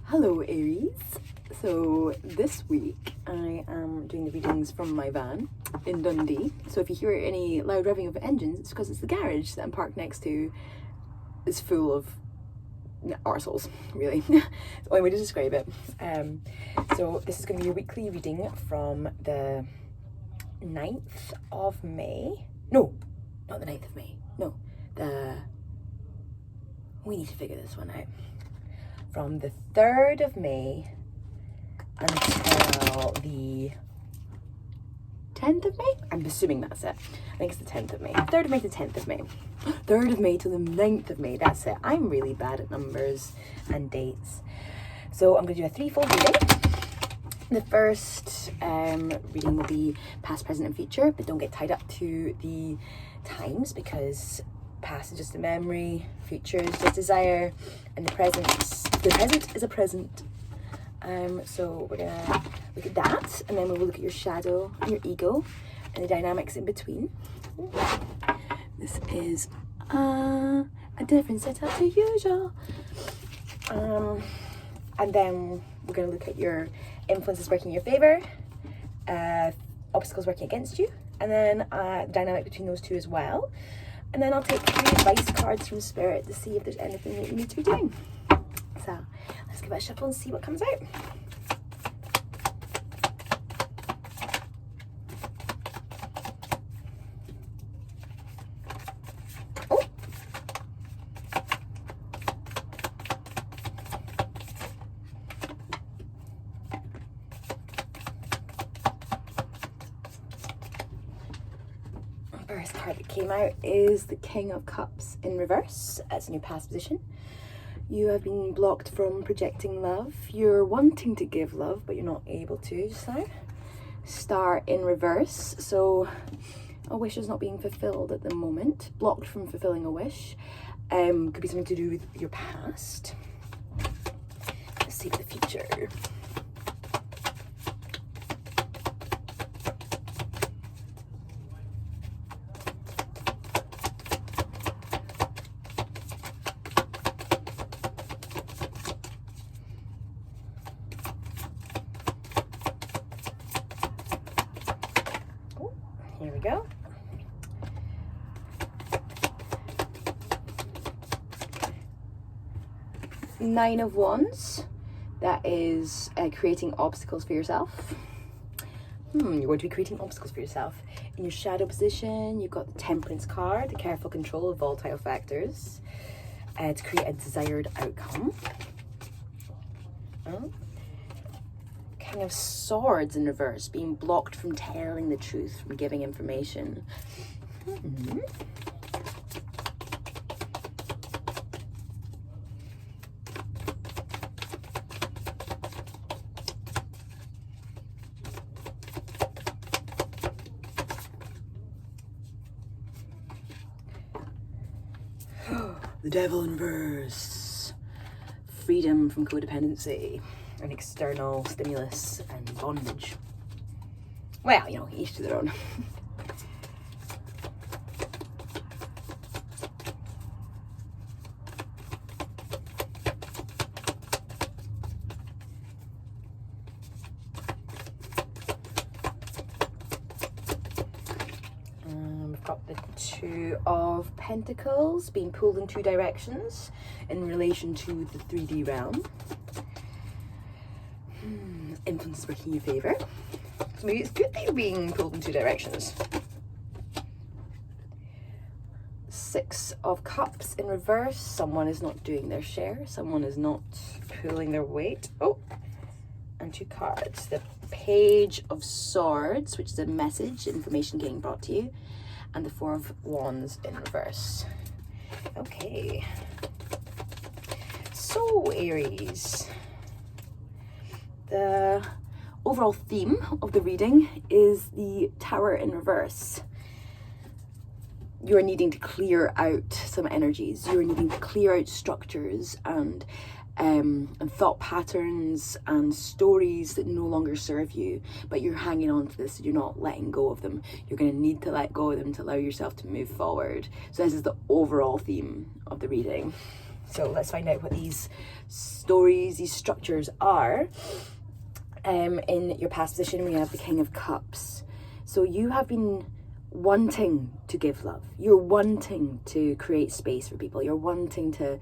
Hello Aries. So this week I am doing the readings from my van in Dundee. So if you hear any loud revving of engines, it's because it's the garage that I'm parked next to is full of arseholes, really. It's the only way to describe it. So this is going to be your weekly reading from the 9th of May. No, not the 9th of May. No, we need to figure this one out. From the 3rd of May until the 10th of May? I'm assuming that's it. I think it's the 10th of May. 3rd of May to 10th of May. 3rd of May to the 9th of May. That's it. I'm really bad at numbers and dates. So I'm going to do a threefold reading. The first reading will be past, present and future, but don't get tied up to the times because past is just a memory, future is just desire, and the present is a present. So we're gonna look at that, and then we will look at your shadow and your ego and the dynamics in between. This is a different setup to usual. And then we're gonna look at your influences working in your favor, obstacles working against you, and then the dynamic between those two as well. And then I'll take 3 advice cards from Spirit to see if there's anything that you need to be doing. So let's give it a shuffle and see what comes out. Oh. First card that came out is the King of Cups in reverse. It's in your past position. You have been blocked from projecting love. You're wanting to give love, but you're not able to just now. Star in reverse. So a wish is not being fulfilled at the moment. Blocked from fulfilling a wish. Could be something to do with your past. Let's see the future. Here we go. Nine of Wands. That is creating obstacles for yourself. You're going to be creating obstacles for yourself. In your shadow position, you've got the Temperance card, the careful control of volatile factors to create a desired outcome. King of Swords in reverse, being blocked from telling the truth, from giving information. The Devil in reverse, freedom from codependency and external stimulus and bondage. Well, you know, each to their own. We've got the Two of Pentacles being pulled in 2 directions in relation to the 3D realm. Influence is working in your favour. So maybe it's good that you're being pulled in 2 directions. 6 of Cups in reverse. Someone is not doing their share. Someone is not pulling their weight. Oh, and 2 cards. The Page of Swords, which is a message, information getting brought to you. And the 4 of Wands in reverse. Okay. So, Aries. The overall theme of the reading is the Tower in reverse. You're needing to clear out some energies. You're needing to clear out structures and thought patterns and stories that no longer serve you, but you're hanging on to this, so you're not letting go of them. You're going to need to let go of them to allow yourself to move forward. So this is the overall theme of the reading. So let's find out what these stories, these structures are. In your past position, we have the King of Cups. So you have been wanting to give love. You're wanting to create space for people. You're wanting to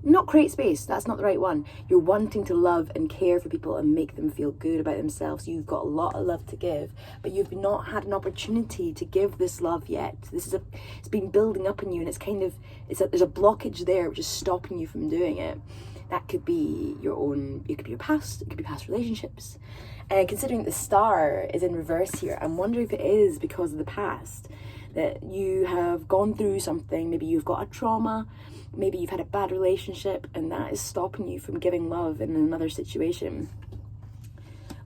not create space, that's not the right one. You're wanting to love and care for people and make them feel good about themselves. You've got a lot of love to give, but you've not had an opportunity to give this love yet. It's been building up in you, and there's a blockage there which is stopping you from doing it. That could be it could be your past, it could be past relationships. Considering the star is in reverse here, I'm wondering if it is because of the past, that you have gone through something. Maybe you've got a trauma, maybe you've had a bad relationship, and that is stopping you from giving love in another situation.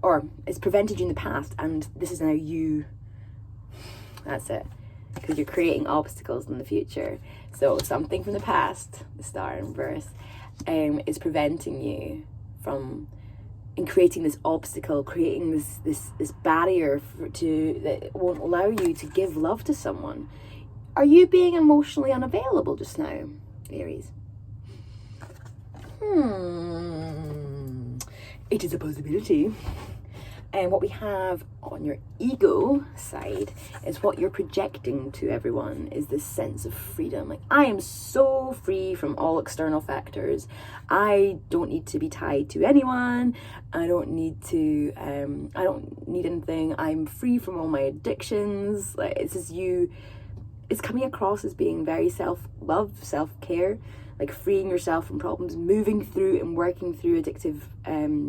Or it's prevented you in the past, and this is now you. That's it. Because you're creating obstacles in the future. So something from the past, the star in reverse, is preventing you from creating this obstacle, creating this barrier that won't allow you to give love to someone. Are you being emotionally unavailable just now, Aries? It is a possibility. And what we have on your ego side is what you're projecting to everyone is this sense of freedom. Like, I am so free from all external factors. I don't need to be tied to anyone. I don't need anything. I'm free from all my addictions. Like, it's coming across as being very self-love, self-care, like freeing yourself from problems, moving through and working through addictive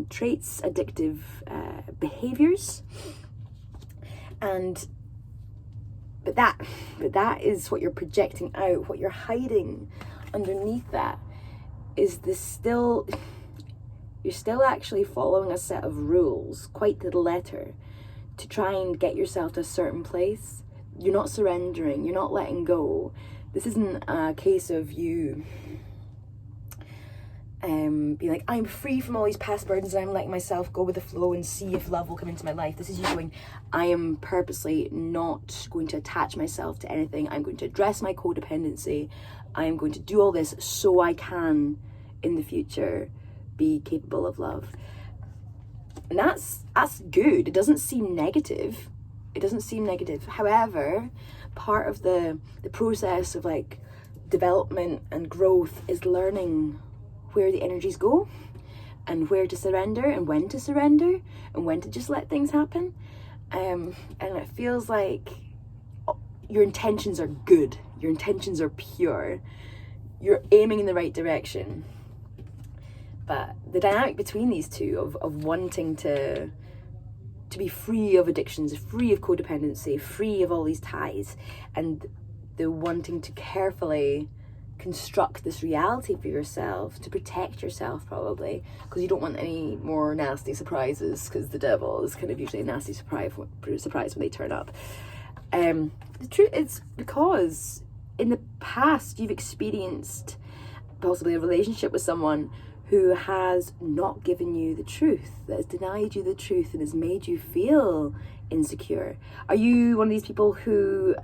traits, addictive behaviors. But that is what you're projecting out. What you're hiding underneath that is you're still actually following a set of rules, quite to the letter, to try and get yourself to a certain place. You're not surrendering, you're not letting go. This isn't a case of you be like, I'm free from all these past burdens and I'm letting myself go with the flow and see if love will come into my life. This is you going, I am purposely not going to attach myself to anything. I'm going to address my codependency. I am going to do all this so I can, in the future, be capable of love. And that's good. It doesn't seem negative. However, part of the process of like development and growth is learning where the energies go and where to surrender and when to just let things happen. And it feels like your intentions are good. Your intentions are pure. You're aiming in the right direction. But the dynamic between these two of wanting to be free of addictions, free of codependency, free of all these ties, and the wanting to carefully construct this reality for yourself, to protect yourself probably, because you don't want any more nasty surprises, because the devil is kind of usually a nasty surprise when they turn up. The truth is because in the past you've experienced possibly a relationship with someone who has not given you the truth, that has denied you the truth and has made you feel insecure. Are you one of these people who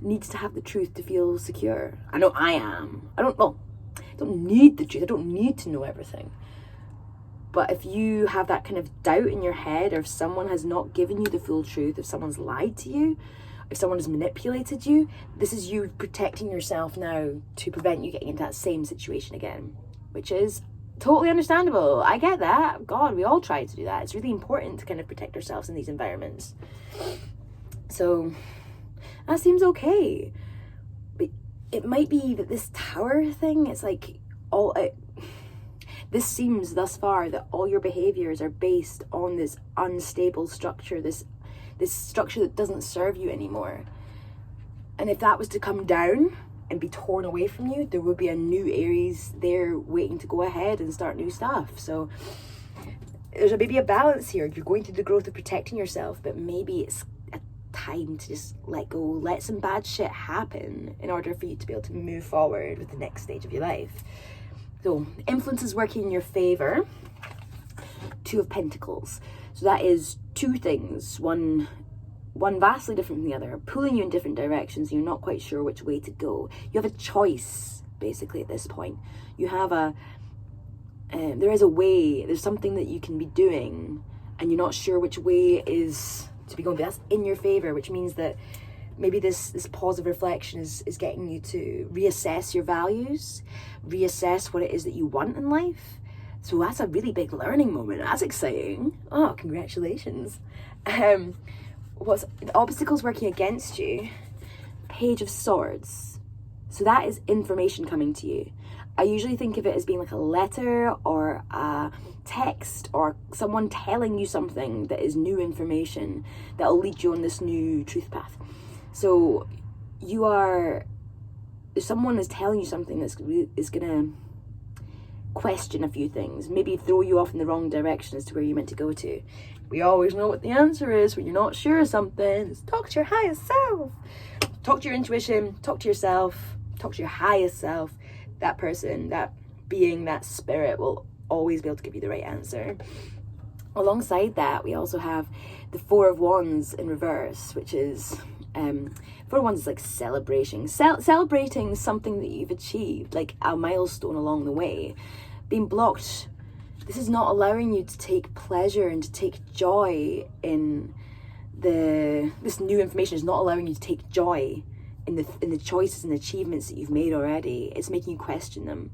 needs to have the truth to feel secure? I know I am. I don't need the truth. I don't need to know everything. But if you have that kind of doubt in your head, or if someone has not given you the full truth, if someone's lied to you, if someone has manipulated you, this is you protecting yourself now to prevent you getting into that same situation again, which is totally understandable. I get that. God, we all try to do that. It's really important to kind of protect ourselves in these environments. So that seems okay. But it might be that this tower thing, it's like this seems thus far that all your behaviors are based on this unstable structure, this structure that doesn't serve you anymore. And if that was to come down and be torn away from you, there would be a new Aries there waiting to go ahead and start new stuff. So there's maybe a balance here. You're going through the growth of protecting yourself, but maybe it's a time to just let go, let some bad shit happen in order for you to be able to move forward with the next stage of your life. So influence is working in your favor. Two of Pentacles. So that is two things. One vastly different from the other, pulling you in different directions. You're not quite sure which way to go. You have a choice basically, at this point. You have there is a way, there's something that you can be doing, and you're not sure which way is to be going, but that's in your favor, which means that maybe this pause of reflection is getting you to reassess your values, reassess what it is that you want in life. So that's a really big learning moment. That's exciting. Oh, congratulations. What's the obstacles working against you? Page of Swords. So that is information coming to you. I usually think of it as being like a letter or a text or someone telling you something that is new information that will lead you on this new truth path. So someone is telling you something that's is gonna question a few things, maybe throw you off in the wrong direction as to where you're meant to go to. We always know what the answer is when you're not sure of something. It's talk to your highest self. Talk to your intuition, talk to yourself, talk to your highest self. That person, that being, that spirit will always be able to give you the right answer. Alongside that, we also have the Four of Wands in reverse, which is Four of Wands is like celebrating something that you've achieved, like a milestone along the way. Being blocked, this is not allowing you to take pleasure and to take joy in this new information is not allowing you to take joy in the choices and achievements that you've made already. It's making you question them.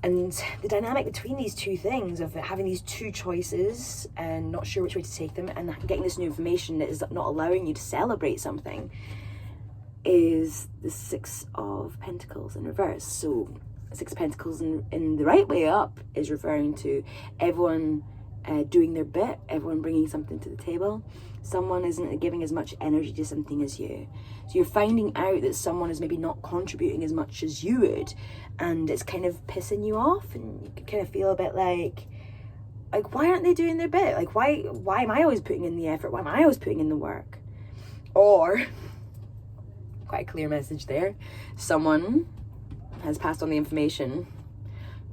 And the dynamic between these two things of having these two choices and not sure which way to take them and getting this new information that is not allowing you to celebrate something is the Six of Pentacles in reverse. So Six of Pentacles in the right way up is referring to everyone doing their bit, everyone bringing something to the table. Someone isn't giving as much energy to something as you. So you're finding out that someone is maybe not contributing as much as you would, and it's kind of pissing you off, and you kind of feel a bit like why aren't they doing their bit? Like why am I always putting in the effort? Why am I always putting in the work? Or quite a clear message there. Someone has passed on the information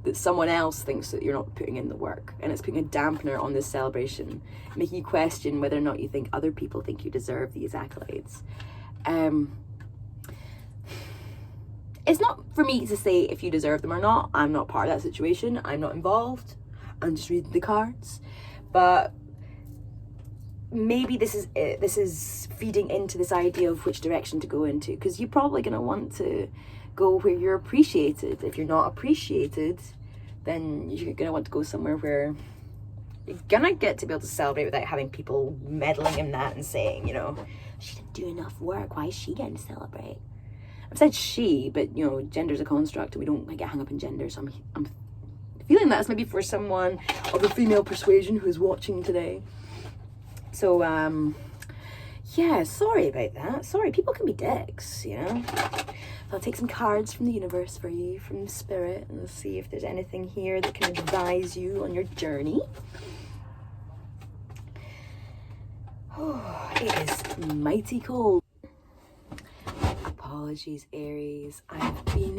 that someone else thinks that you're not putting in the work, and it's putting a dampener on this celebration, making you question whether or not you think other people think you deserve these accolades. It's not for me to say if you deserve them or not. I'm not part of that situation. I'm not involved. I'm just reading the cards. But maybe this is it. This is feeding into this idea of which direction to go into, because you're probably going to want to go where you're appreciated. If you're not appreciated, then you're going to want to go somewhere where you're going to get to be able to celebrate without having people meddling in that and saying, you know, she didn't do enough work, why is she getting to celebrate? I've said she, but you know, gender's a construct and we don't get hung up in gender, so I'm feeling that's maybe for someone of the female persuasion who is watching today. So yeah, sorry about that. Sorry, people can be dicks, you know. I'll take some cards from the universe for you, from the spirit, and see if there's anything here that can advise you on your journey. Oh, it is mighty cold. Apologies, Aries. I've been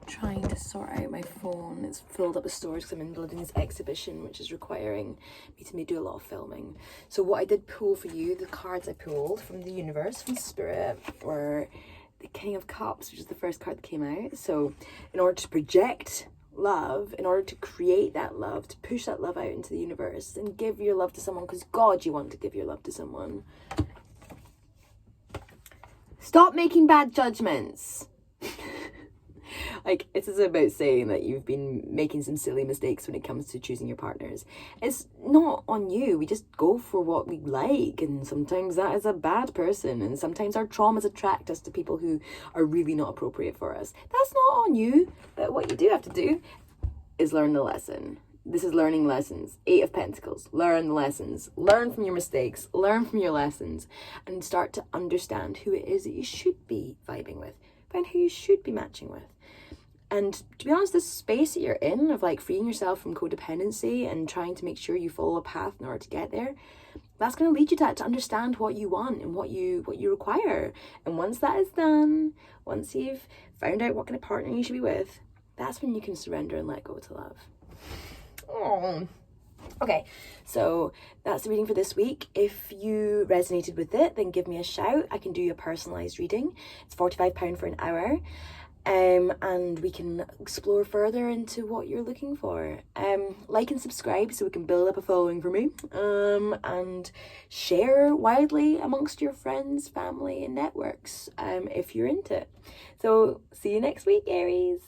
trying to sort out my phone. It's filled up with storage because I'm in the middle of doing this exhibition, which is requiring me to do a lot of filming. So what I did pull for you, the cards I pulled from the universe, from spirit, were the King of Cups, which is the first card that came out. So in order to project love, in order to create that love, to push that love out into the universe and give your love to someone, because God, you want to give your love to someone. Stop making bad judgments. Like, this is about saying that you've been making some silly mistakes when it comes to choosing your partners. It's not on you. We just go for what we like, and sometimes that is a bad person, and sometimes our traumas attract us to people who are really not appropriate for us. That's not on you, but what you do have to do is learn the lesson. This is learning lessons. 8 of Pentacles. Learn the lessons. Learn from your mistakes. Learn from your lessons. And start to understand who it is that you should be vibing with. Find who you should be matching with. And to be honest, this space that you're in of like freeing yourself from codependency and trying to make sure you follow a path in order to get there, that's going to lead you to understand what you want and what you require. And once that is done, once you've found out what kind of partner you should be with, that's when you can surrender and let go to love. Oh, Okay, so that's the reading for this week. If you resonated with it, then give me a shout. I can do you a personalised reading. It's £45 for an hour. And we can explore further into what you're looking for. Like and subscribe so we can build up a following for me. And share widely amongst your friends, family, and networks if you're into it. So see you next week, Aries.